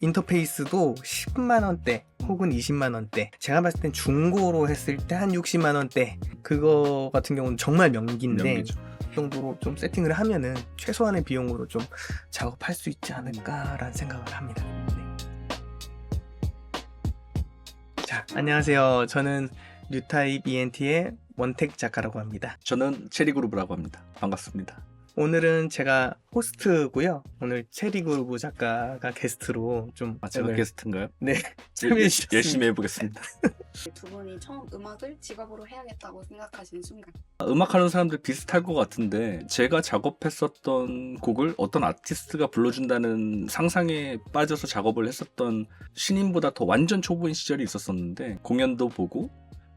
인터페이스도 10만 원대 혹은 20만 원대, 제가 봤을 땐 중고로 했을 때 한 60만 원대, 그거 같은 경우는 정말 명기인데 명기죠. 그 정도로 좀 세팅을 하면은 최소한의 비용으로 좀 작업할 수 있지 않을까라는 생각을 합니다. 자, 안녕하세요. 저는 뉴타입 ENT의 원택 작가라고 합니다. 저는 체리그룹이라고 합니다. 반갑습니다. 오늘은 제가 호스트고요. 오늘 체리그룹 작가가 게스트로 좀 제가 오늘 게스트인가요? 네, 참여해 주셨습니다. 열심히 해보겠습니다. 두 분이 처음 음악을 직업으로 해야겠다고 생각하신 순간 음악하는 사람들 비슷할 것 같은데, 제가 작업했었던 곡을 어떤 아티스트가 불러준다는 상상에 빠져서 작업을 했었던 신인보다 더 완전 초보인 시절이 있었었는데, 공연도 보고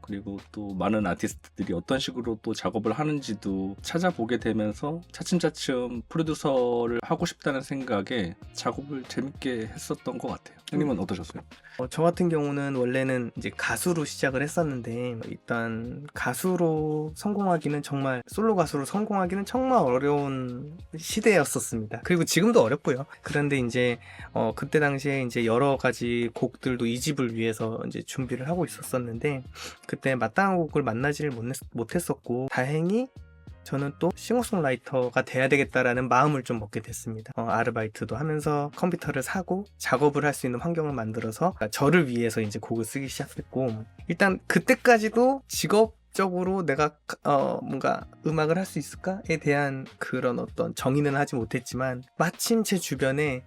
그리고 또 많은 아티스트들이 어떤 식으로 또 작업을 하는지도 찾아보게 되면서 차츰차츰 프로듀서를 하고 싶다는 생각에 작업을 재밌게 했었던 것 같아요. 형님은 어떠셨어요? 저 같은 경우는 원래는 이제 가수로 시작을 했었는데, 일단 가수로 성공하기는 정말, 솔로 가수로 성공하기는 정말 어려운 시대였었습니다. 그리고 지금도 어렵고요. 그런데 이제 그때 당시에 이제 여러 가지 곡들도 2집을 위해서 이제 준비를 하고 있었었는데, 그때 마땅한 곡을 만나지를 못했었고, 다행히 저는 또 싱어송라이터가 돼야 되겠다라는 마음을 좀 먹게 됐습니다. 아르바이트도 하면서 컴퓨터를 사고 작업을 할 수 있는 환경을 만들어서 저를 위해서 이제 곡을 쓰기 시작했고, 일단 그때까지도 직업적으로 내가 뭔가 음악을 할 수 있을까에 대한 그런 어떤 정의는 하지 못했지만, 마침 제 주변에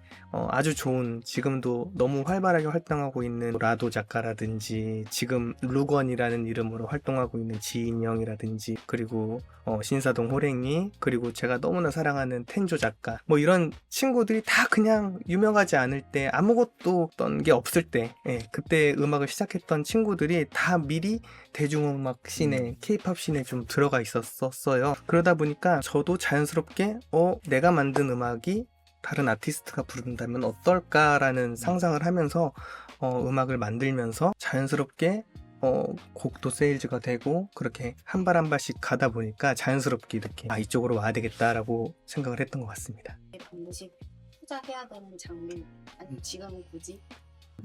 아주 좋은, 지금도 너무 활발하게 활동하고 있는 라도 작가라든지, 지금 루건이라는 이름으로 활동하고 있는 지인 형이라든지, 그리고 신사동 호랭이, 그리고 제가 너무나 사랑하는 텐조 작가, 뭐 이런 친구들이 다 그냥 유명하지 않을 때, 아무것도 어떤 게 없을 때, 그때 음악을 시작했던 친구들이 다 미리 대중음악 씬에, 케이팝 씬에 좀 들어가 있었어요. 그러다 보니까 저도 자연스럽게 내가 만든 음악이 다른 아티스트가 부른다면 어떨까라는 상상을 하면서 음악을 만들면서 자연스럽게 곡도 세일즈가 되고, 그렇게 한 발 한 발씩 가다 보니까 자연스럽게 이렇게 이쪽으로 와야 되겠다라고 생각을 했던 것 같습니다. 반드시 투자해야 되는 장르, 아니면 지금은 굳이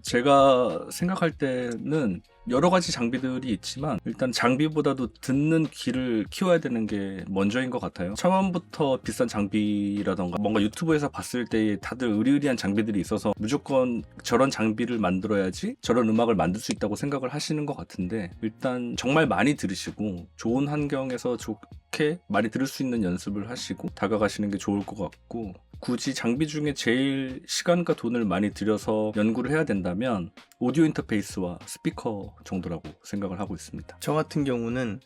제가 생각할 때는 여러 가지 장비들이 있지만, 일단 장비보다도 듣는 귀를 키워야 되는 게 먼저인 것 같아요. 처음부터 비싼 장비라던가 뭔가 유튜브에서 봤을 때 다들 의리의리한 장비들이 있어서 무조건 저런 장비를 만들어야지 저런 음악을 만들 수 있다고 생각을 하시는 것 같은데, 일단 정말 많이 들으시고 좋은 환경에서 좋게 많이 들을 수 있는 연습을 하시고 다가가시는 게 좋을 것 같고, 굳이 장비 중에 제일 시간과 돈을 많이 들여서 연구를 해야 된다면 오디오 인터페이스와 스피커 정도라고 생각을 하고 있습니다. 저 같은 경우는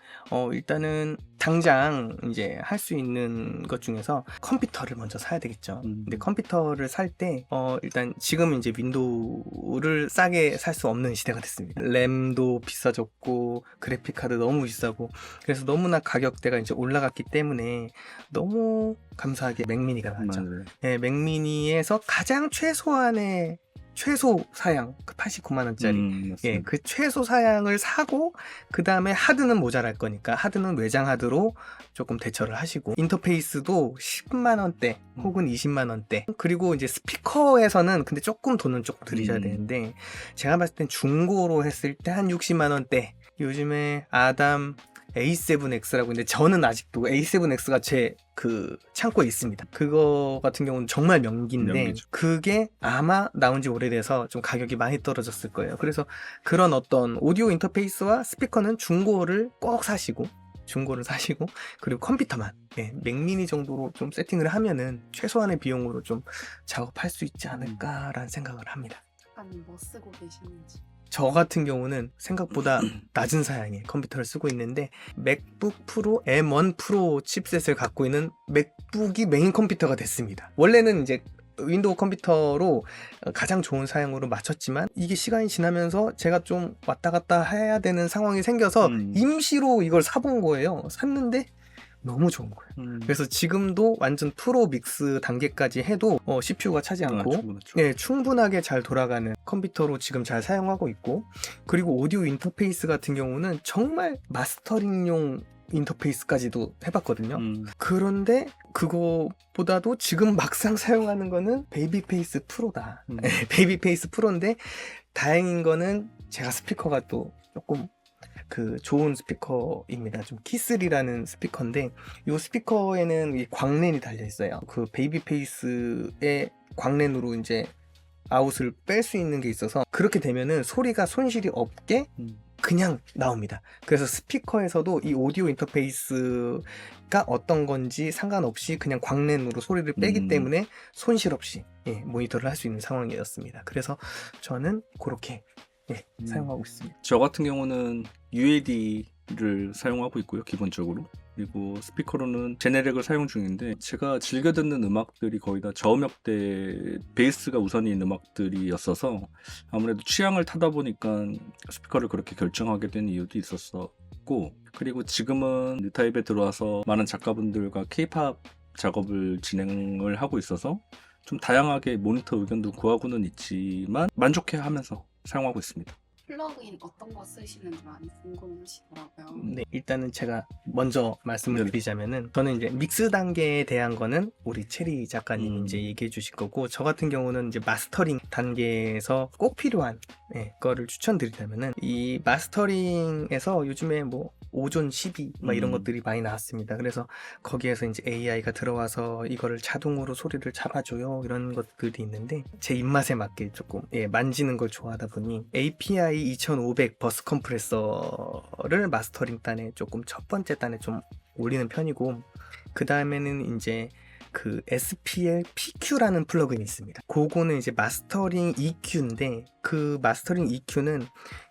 일단은 당장 이제 할 수 있는 것 중에서 컴퓨터를 먼저 사야 되겠죠. 근데 컴퓨터를 살 때 일단 지금 이제 윈도우를 싸게 살 수 없는 시대가 됐습니다. 램도 비싸졌고 그래픽 카드 너무 비싸고, 그래서 너무나 가격대가 이제 올라갔기 때문에 너무 감사하게 맥미니가 나왔죠. 네, 맥미니에서 가장 최소한의 최소 사양, 그 89만원짜리. 예, 그 최소 사양을 사고, 그 다음에 하드는 모자랄 거니까 하드는 외장 하드로 조금 대처를 하시고, 인터페이스도 10만원대 혹은 20만원대, 그리고 이제 스피커에서는 근데 조금 돈은 조금 들이셔야 되는데, 제가 봤을 땐 중고로 했을 때 한 60만원대, 요즘에 아담 A7X라고 있는데, 저는 아직도 A7X가 제 그 창고에 있습니다. 그거 같은 경우는 정말 명기인데, 명기죠. 그게 아마 나온 지 오래돼서 좀 가격이 많이 떨어졌을 거예요. 그래서 그런 어떤 오디오 인터페이스와 스피커는 중고를 꼭 사시고, 그리고 컴퓨터만 맥미니 정도로 좀 세팅을 하면은 최소한의 비용으로 좀 작업할 수 있지 않을까라는 생각을 합니다. 작가님 뭐 쓰고 계시는지. 저 같은 경우는 생각보다 낮은 사양의 컴퓨터를 쓰고 있는데, 맥북 프로 M1 프로 칩셋을 갖고 있는 맥북이 메인 컴퓨터가 됐습니다. 원래는 이제 윈도우 컴퓨터로 가장 좋은 사양으로 맞췄지만, 이게 시간이 지나면서 제가 좀 왔다 갔다 해야 되는 상황이 생겨서 임시로 이걸 사본 거예요. 샀는데 너무 좋은 거예요. 그래서 지금도 완전 프로 믹스 단계까지 해도 CPU가 차지 않고 충분하게 잘 돌아가는 컴퓨터로 지금 잘 사용하고 있고, 그리고 오디오 인터페이스 같은 경우는 정말 마스터링용 인터페이스까지도 해봤거든요. 음. 그런데 그거보다도 지금 막상 사용하는 거는 베이비페이스 프로다. 음. 베이비페이스 프로인데 다행인 거는 제가 스피커가 또 조금 그 좋은 스피커입니다. 좀 키스리라는 스피커인데 이 스피커에는 이 광랜이 달려 있어요. 그 베이비페이스의 광랜으로 이제 아웃을 뺄 수 있는 게 있어서 그렇게 되면은 소리가 손실이 없게 음. 그냥 나옵니다. 그래서 스피커에서도 이 오디오 인터페이스가 어떤 건지 상관없이 그냥 광랜으로 소리를 빼기 때문에 손실 없이 모니터를 할 수 있는 상황이었습니다. 그래서 저는 그렇게 사용하고 있습니다. 저 같은 경우는 UAD를 사용하고 있고요, 기본적으로. 그리고 스피커로는 제네렉을 사용 중인데 제가 즐겨 듣는 음악들이 거의 다 저음역대 베이스가 우선인 음악들이었어서 아무래도 취향을 타다 보니까 스피커를 그렇게 결정하게 된 이유도 있었었고, 그리고 지금은 뉴타입에 들어와서 많은 작가분들과 K-팝 작업을 진행을 하고 있어서 좀 다양하게 모니터 의견도 구하고는 있지만 만족해하면서 사용하고 있습니다. 플러그인 어떤 거 쓰시는지 많이 궁금하시더라고요. 네, 일단은 제가 먼저 말씀을 드리자면은 저는 이제 믹스 단계에 대한 거는 우리 체리 작가님이 이제 얘기해 주실 거고, 저 같은 경우는 이제 마스터링 단계에서 꼭 필요한 거를 추천드리자면은 이 마스터링에서 요즘에 뭐 5존 12 막 이런 것들이 많이 나왔습니다. 그래서 거기에서 이제 AI가 들어와서 이거를 자동으로 소리를 잡아줘요, 이런 것들이 있는데 제 입맛에 맞게 조금 만지는 걸 좋아하다 보니 API 2500 버스 컴프레서를 마스터링 단에 조금 첫 번째 단에 좀 올리는 편이고, 그 다음에는 이제 그 SPL PQ라는 플러그인이 있습니다. 그거는 이제 마스터링 EQ인데 그 마스터링 EQ는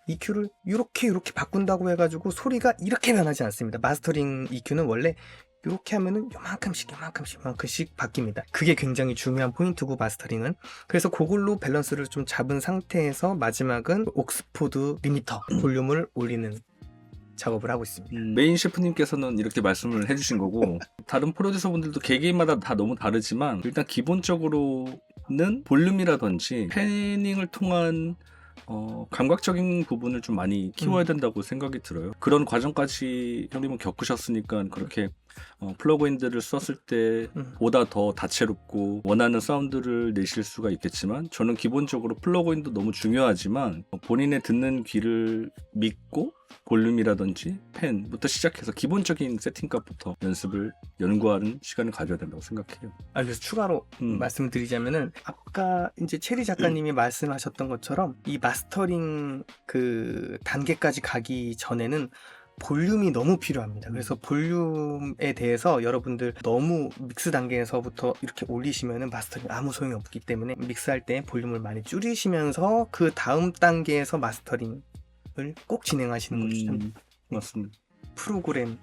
EQ를 이렇게 바꾼다고 해가지고 소리가 이렇게 변하지 않습니다. 마스터링 EQ는 원래 이렇게 하면은 요만큼씩 바뀝니다. 그게 굉장히 중요한 포인트고, 마스터링은. 그래서 그걸로 밸런스를 좀 잡은 상태에서 마지막은 옥스포드 리미터 볼륨을 올리는 작업을 하고 있습니다. 메인 셰프님께서는 이렇게 말씀을 해주신 거고 다른 프로듀서분들도 개개인마다 다 너무 다르지만 일단 기본적으로는 볼륨이라든지 패닝을 통한 감각적인 부분을 좀 많이 키워야 된다고 생각이 들어요. 그런 과정까지 형님은 겪으셨으니까 그렇게 플러그인들을 썼을 때 보다 더 다채롭고 원하는 사운드를 내실 수가 있겠지만, 저는 기본적으로 플러그인도 너무 중요하지만 본인의 듣는 귀를 믿고 볼륨이라든지 펜부터 시작해서 기본적인 세팅값부터 연구하는 시간을 가져야 된다고 생각해요. 그래서 추가로 말씀드리자면은 아까 이제 체리 작가님이 말씀하셨던 것처럼 이 마스터링 그 단계까지 가기 전에는 볼륨이 너무 필요합니다. 그래서 볼륨에 대해서 여러분들 너무 믹스 단계에서부터 이렇게 올리시면은 마스터링 아무 소용이 없기 때문에 믹스할 때 볼륨을 많이 줄이시면서 그 다음 단계에서 마스터링을 꼭 진행하시는 걸 추천드립니다. 맞습니다. 프로그램에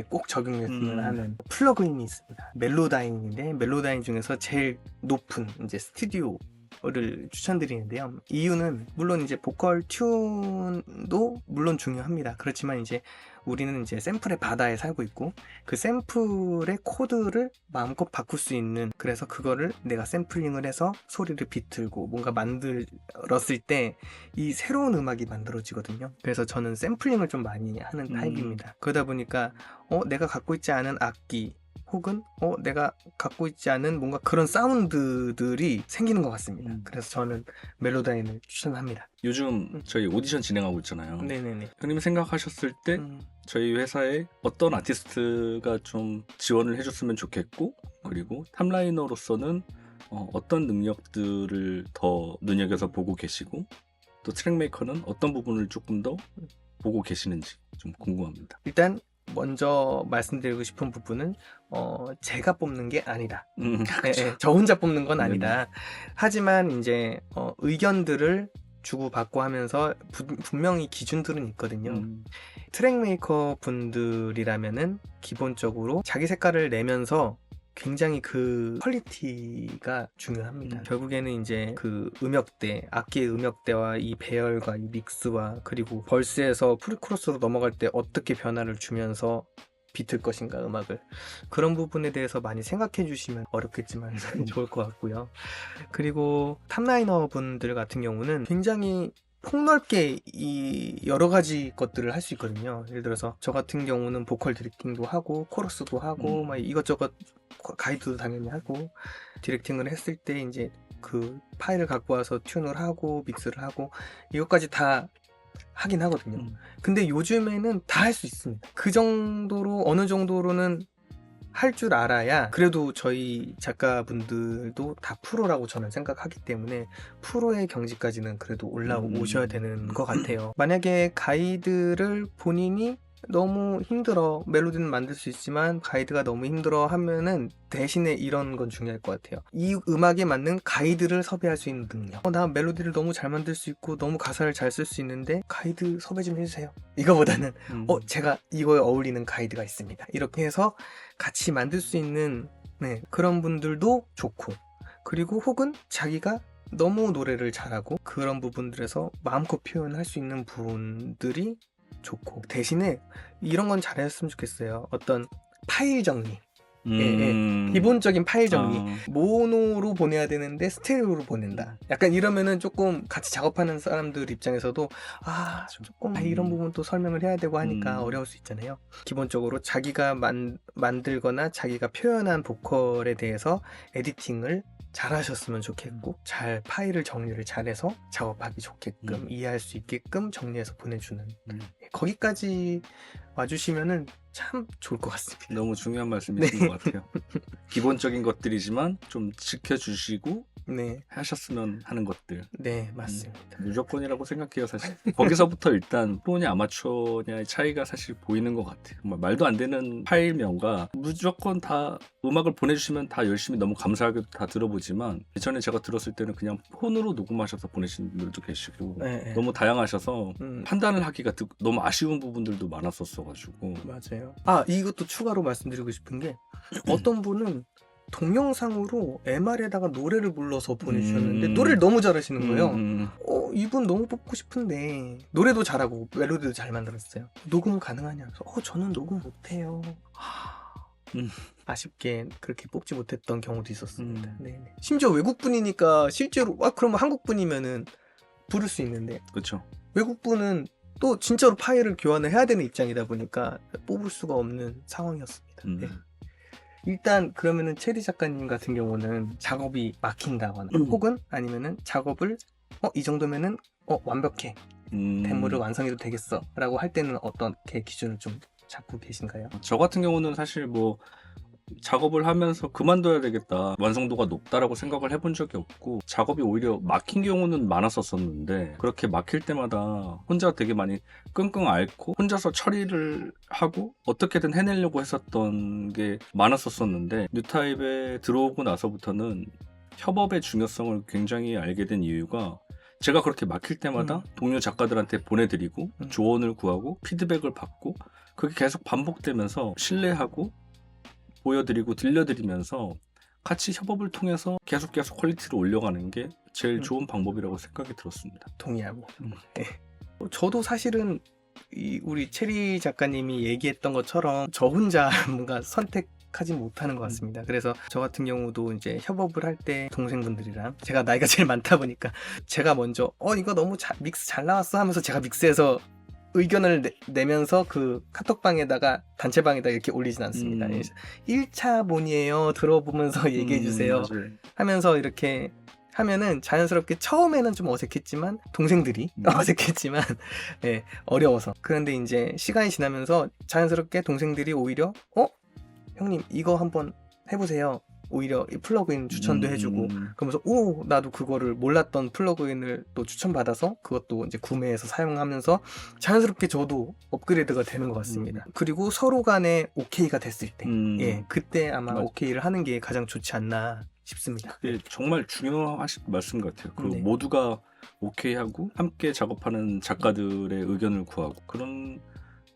꼭 적용했으면 하는 플러그인이 있습니다. 멜로다인인데 멜로다인 중에서 제일 높은 이제 스튜디오를 추천드리는데요. 이유는 물론 이제 보컬 튠도 물론 중요합니다. 그렇지만 이제 우리는 이제 샘플의 바다에 살고 있고 그 샘플의 코드를 마음껏 바꿀 수 있는, 그래서 그거를 내가 샘플링을 해서 소리를 비틀고 뭔가 만들었을 때 이 새로운 음악이 만들어지거든요. 그래서 저는 샘플링을 좀 많이 하는 타입입니다. 그러다 보니까 내가 갖고 있지 않은 악기 혹은 내가 갖고 있지 않은 뭔가 그런 사운드들이 생기는 것 같습니다. 그래서 저는 멜로다인을 추천합니다. 요즘 저희 오디션 진행하고 있잖아요. 네네네. 형님이 생각하셨을 때 저희 회사에 어떤 아티스트가 좀 지원을 해줬으면 좋겠고, 그리고 탑라이너로서는 어떤 능력들을 더 눈여겨서 보고 계시고, 또 트랙 메이커는 어떤 부분을 조금 더 보고 계시는지 좀 궁금합니다. 일단 먼저 말씀드리고 싶은 부분은 제가 뽑는 게 아니다. 저 혼자 뽑는 건 아니다. 하지만 이제 의견들을 주고받고 하면서 분명히 기준들은 있거든요. 트랙 메이커 분들이라면은 기본적으로 자기 색깔을 내면서 굉장히 그 퀄리티가 중요합니다. 결국에는 이제 그 음역대, 악기의 음역대와 이 배열과 이 믹스와 그리고 벌스에서 프리코러스로 넘어갈 때 어떻게 변화를 주면서 비틀 것인가 음악을, 그런 부분에 대해서 많이 생각해 주시면 어렵겠지만 좋을 것 같고요. 그리고 탑라이너 분들 같은 경우는 굉장히 폭넓게 이 여러 가지 것들을 할 수 있거든요. 예를 들어서 저 같은 경우는 보컬 디렉팅도 하고 코러스도 하고 막 이것저것 가이드도 당연히 하고 디렉팅을 했을 때 이제 그 파일을 갖고 와서 튠을 하고 믹스를 하고 이것까지 다 하긴 하거든요. 근데 요즘에는 다 할 수 있습니다. 그 정도로 어느 정도로는 할 줄 알아야 그래도 저희 작가분들도 다 프로라고 저는 생각하기 때문에 프로의 경지까지는 그래도 올라오셔야 되는 것 같아요. 만약에 가이드를 본인이 너무 힘들어, 멜로디는 만들 수 있지만 가이드가 너무 힘들어 하면은 대신에 이런 건 중요할 것 같아요. 이 음악에 맞는 가이드를 섭외할 수 있는 능력. 나 멜로디를 너무 잘 만들 수 있고 너무 가사를 잘 쓸 수 있는데 가이드 섭외 좀 해주세요. 이거보다는 제가 이거에 어울리는 가이드가 있습니다. 이렇게 해서 같이 만들 수 있는 그런 분들도 좋고, 그리고 혹은 자기가 너무 노래를 잘하고 그런 부분들에서 마음껏 표현할 수 있는 분들이 좋고, 대신에 이런 건 잘했으면 좋겠어요. 어떤 파일 정리, 기본적인 파일 정리. 모노로 보내야 되는데 스테레오로 보낸다. 약간 이러면은 조금 같이 작업하는 사람들 입장에서도 조금 이런 부분 또 설명을 해야 되고 하니까 어려울 수 있잖아요. 기본적으로 자기가 만들거나 자기가 표현한 보컬에 대해서 에디팅을 잘 하셨으면 좋겠고, 잘 파일을 정리를 잘해서 작업하기 좋게끔 이해할 수 있게끔 정리해서 보내주는 거기까지 와주시면은 참 좋을 것 같습니다. 너무 중요한 말씀이신 것 같아요. 기본적인 것들이지만 좀 지켜주시고 하셨으면 하는 것들. 네, 맞습니다. 무조건이라고 생각해요, 사실. 거기서부터 일단 프로냐 아마추어냐의 차이가 사실 보이는 것 같아요. 정말 말도 안 되는 파일명과 무조건 다 음악을 보내주시면 다 열심히 너무 감사하게 다 들어보지만, 예전에 제가 들었을 때는 그냥 폰으로 녹음하셔서 보내신 분들도 계시고 너무 다양하셔서 판단을 하기가 너무 아쉬운 부분들도 많았었어가지고. 맞아요. 이것도 추가로 말씀드리고 싶은 게, 어떤 분은 동영상으로 MR에다가 노래를 불러서 보내주셨는데 노래를 너무 잘하시는 거예요. 이분 너무 뽑고 싶은데 노래도 잘하고 멜로디도 잘 만들었어요. 녹음 가능하냐? 그래서 저는 녹음 못해요. 아쉽게 그렇게 뽑지 못했던 경우도 있었습니다. 네네. 심지어 외국분이니까 실제로 그러면 한국분이면은 부를 수 있는데, 그렇죠. 외국분은 또 진짜로 파일을 교환을 해야 되는 입장이다 보니까 뽑을 수가 없는 상황이었습니다. 네. 일단 그러면은 체리 작가님 같은 경우는 작업이 막힌다거나 혹은 아니면은 작업을 이 정도면은 완벽해, 데모를 완성해도 되겠어 라고 할 때는 어떻게 기준을 좀 잡고 계신가요? 저 같은 경우는 사실 뭐 작업을 하면서 그만둬야 되겠다, 완성도가 높다라고 생각을 해본 적이 없고, 작업이 오히려 막힌 경우는 많았었는데 그렇게 막힐 때마다 혼자 되게 많이 끙끙 앓고 혼자서 처리를 하고 어떻게든 해내려고 했었던 게 많았었는데, 뉴타입에 들어오고 나서부터는 협업의 중요성을 굉장히 알게 된 이유가, 제가 그렇게 막힐 때마다 동료 작가들한테 보내드리고 조언을 구하고 피드백을 받고, 그게 계속 반복되면서 신뢰하고 보여드리고 들려드리면서 같이 협업을 통해서 계속 퀄리티를 올려가는 게 제일 좋은 방법이라고 생각이 들었습니다. 동의하고. 저도 사실은 우리 체리 작가님이 얘기했던 것처럼 저 혼자 뭔가 선택하지 못하는 것 같습니다. 그래서 저 같은 경우도 이제 협업을 할 때 동생분들이랑, 제가 나이가 제일 많다 보니까 제가 먼저 이거 너무 믹스 잘 나왔어 하면서 제가 믹스해서 의견을 내면서 그 카톡방에다가 단체방에다 이렇게 올리진 않습니다. 1차 본이에요, 들어보면서 얘기해주세요 하면서 이렇게 하면은 자연스럽게 처음에는 좀 어색했지만, 동생들이 어색했지만 어려워서. 그런데 이제 시간이 지나면서 자연스럽게 동생들이 오히려 형님 이거 한번 해보세요, 오히려 이 플러그인 추천도 해주고, 그러면서 나도 그거를 몰랐던 플러그인을 또 추천받아서 그것도 이제 구매해서 사용하면서 자연스럽게 저도 업그레이드가 되는 것 같습니다. 그리고 서로 간에 오케이가 됐을 때 그때 아마 오케이를 하는 게 가장 좋지 않나 싶습니다. 그게 정말 중요하신 말씀 같아요. 그리고 모두가 오케이하고 함께 작업하는 작가들의 의견을 구하고, 그런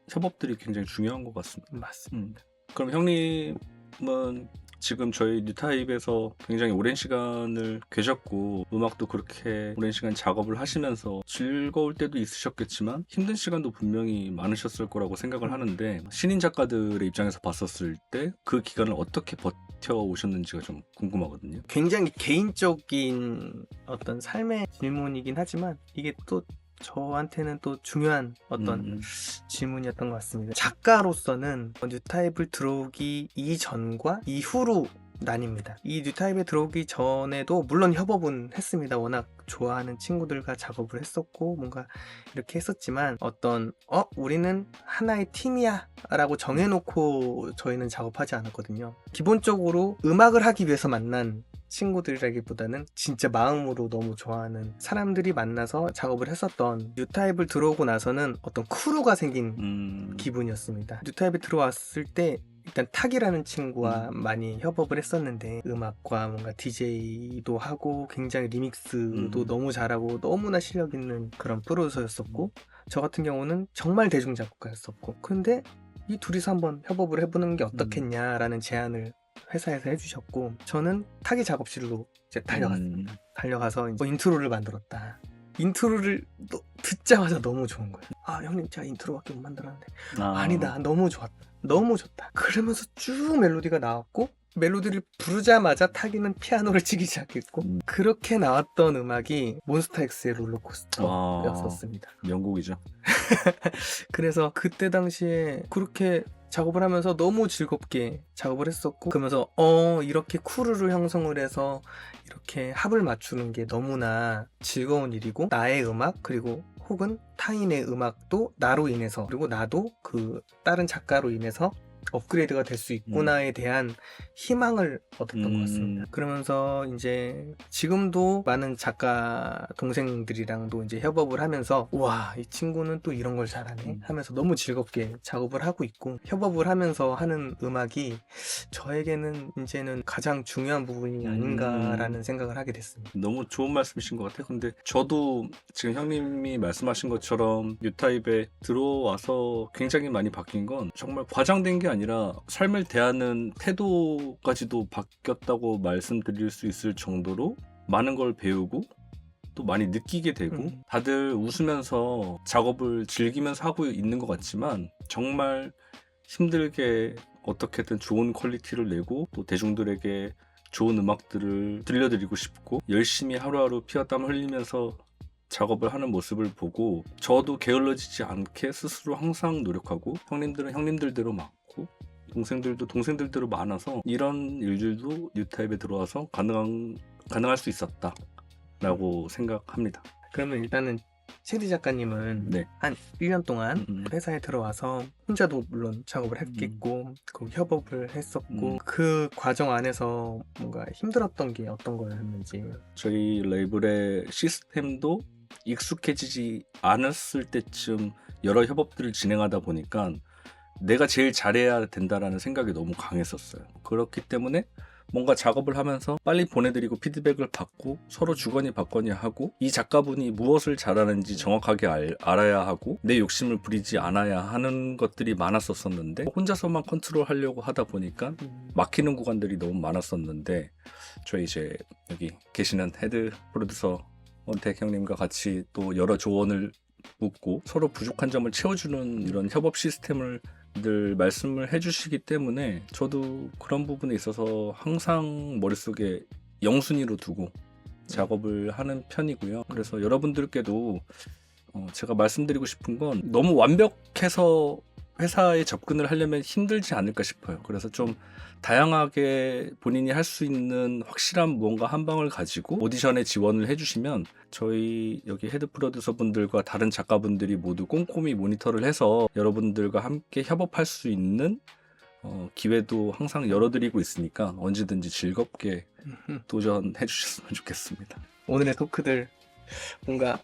협업들이 굉장히 중요한 것 같습니다. 맞습니다. 그럼 형님은 지금 저희 뉴타입에서 굉장히 오랜 시간을 계셨고, 음악도 그렇게 오랜 시간 작업을 하시면서 즐거울 때도 있으셨겠지만 힘든 시간도 분명히 많으셨을 거라고 생각을 하는데, 신인 작가들의 입장에서 봤었을 때 그 기간을 어떻게 버텨오셨는지가 좀 궁금하거든요. 굉장히 개인적인 어떤 삶의 질문이긴 하지만, 이게 또 저한테는 또 중요한 어떤 음. 질문이었던 것 같습니다. 작가로서는 뉴타입을 들어오기 이전과 이후로 나뉩니다. 이 뉴타입에 들어오기 전에도 물론 협업은 했습니다. 워낙 좋아하는 친구들과 작업을 했었고 뭔가 이렇게 했었지만 어떤 우리는 하나의 팀이야 라고 정해놓고 저희는 작업하지 않았거든요. 기본적으로 음악을 하기 위해서 만난 친구들이라기보다는 진짜 마음으로 너무 좋아하는 사람들이 만나서 작업을 했었던, 뉴타입을 들어오고 나서는 어떤 크루가 생긴 기분이었습니다. 뉴타입에 들어왔을 때 일단 탁이라는 친구와 많이 협업을 했었는데 음악과 뭔가 DJ도 하고 굉장히 리믹스도 너무 잘하고 너무나 실력 있는 그런 프로듀서였었고, 저 같은 경우는 정말 대중작곡가였었고, 근데 이 둘이서 한번 협업을 해보는 게 어떻겠냐라는 제안을 회사에서 해주셨고, 저는 탁의 작업실로 이제 달려갔습니다. 달려가서 이제 인트로를 만들었다. 인트로를 듣자마자 너무 좋은 거예요. 아 형님 제가 인트로밖에 못 만들었는데 아니다 너무 좋았다, 너무 좋다. 그러면서 쭉 멜로디가 나왔고, 멜로디를 부르자마자 타기는 피아노를 치기 시작했고, 그렇게 나왔던 음악이 몬스타엑스의 롤러코스터였었습니다. 명곡이죠. 그래서 그때 당시에 그렇게 작업을 하면서 너무 즐겁게 작업을 했었고, 그러면서 이렇게 크루를 형성을 해서 이렇게 합을 맞추는 게 너무나 즐거운 일이고, 나의 음악 그리고 혹은 타인의 음악도 나로 인해서, 그리고 나도 그 다른 작가로 인해서 업그레이드가 될 수 있구나에 대한 희망을 얻었던 것 같습니다. 그러면서 이제 지금도 많은 작가 동생들이랑도 이제 협업을 하면서 와, 이 친구는 또 이런 걸 잘하네 하면서 너무 즐겁게 작업을 하고 있고, 협업을 하면서 하는 음악이 저에게는 이제는 가장 중요한 부분이 아닌가라는 생각을 하게 됐습니다. 너무 좋은 말씀이신 것 같아요. 근데 저도 지금 형님이 말씀하신 것처럼 뉴타입에 들어와서 굉장히 많이 바뀐 건 정말 과장된 게 아니라 삶을 대하는 태도까지도 바뀌었다고 말씀드릴 수 있을 정도로 많은 걸 배우고 또 많이 느끼게 되고, 다들 웃으면서 작업을 즐기면서 하고 있는 것 같지만 정말 힘들게 어떻게든 좋은 퀄리티를 내고 또 대중들에게 좋은 음악들을 들려드리고 싶고 열심히 하루하루 피와 땀 흘리면서 작업을 하는 모습을 보고 저도 게을러지지 않게 스스로 항상 노력하고, 형님들은 형님들대로 많고 동생들도 동생들대로 많아서 이런 일들도 뉴타입에 들어와서 가능할 수 있었다 라고 생각합니다. 그러면 일단은 체디 작가님은 네. 한 1년 동안 회사에 들어와서 혼자도 물론 작업을 했겠고 그 협업을 했었고, 그 과정 안에서 뭔가 힘들었던 게 어떤 거였는지. 저희 레이블의 시스템도 익숙해지지 않았을 때쯤 여러 협업들을 진행하다 보니까 내가 제일 잘해야 된다라는 생각이 너무 강했었어요. 그렇기 때문에 뭔가 작업을 하면서 빨리 보내드리고 피드백을 받고 서로 주거니 받거니 하고, 이 작가분이 무엇을 잘하는지 정확하게 알아야 하고 내 욕심을 부리지 않아야 하는 것들이 많았었는데, 혼자서만 컨트롤하려고 하다 보니까 막히는 구간들이 너무 많았었는데, 저희 이제 여기 계시는 헤드 프로듀서 원택 형님과 같이 또 여러 조언을 묻고 서로 부족한 점을 채워주는 이런 협업 시스템을 늘 말씀을 해주시기 때문에 저도 그런 부분에 있어서 항상 머릿속에 영순위로 두고 작업을 하는 편이고요. 그래서 여러분들께도 제가 말씀드리고 싶은 건, 너무 완벽해서 회사에 접근을 하려면 힘들지 않을까 싶어요. 그래서 좀 다양하게 본인이 할 수 있는 확실한 뭔가 한 방을 가지고 오디션에 지원을 해주시면 저희 여기 헤드 프로듀서 분들과 다른 작가분들이 모두 꼼꼼히 모니터를 해서 여러분들과 함께 협업할 수 있는 기회도 항상 열어드리고 있으니까 언제든지 즐겁게 도전해 주셨으면 좋겠습니다. 오늘의 토크들 뭔가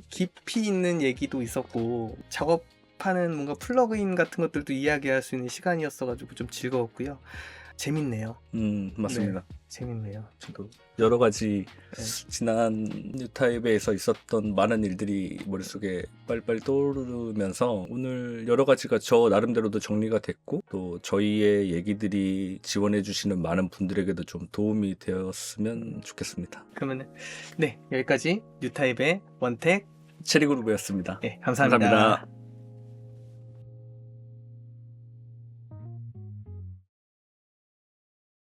깊이 있는 얘기도 있었고, 작업하는 뭔가 플러그인 같은 것들도 이야기할 수 있는 시간이었어가지고 좀 즐거웠고요. 재밌네요. 맞습니다. 네, 재밌네요. 저도 여러 가지 지난 뉴타입에서 있었던 많은 일들이 머릿속에 빨리빨리 떠오르면서 오늘 여러 가지가 저 나름대로도 정리가 됐고, 또 저희의 얘기들이 지원해 주시는 많은 분들에게도 좀 도움이 되었으면 좋겠습니다. 그러면은 네, 여기까지 뉴타입의 원택 체리그룹이었습니다. 네, 감사합니다. 감사합니다.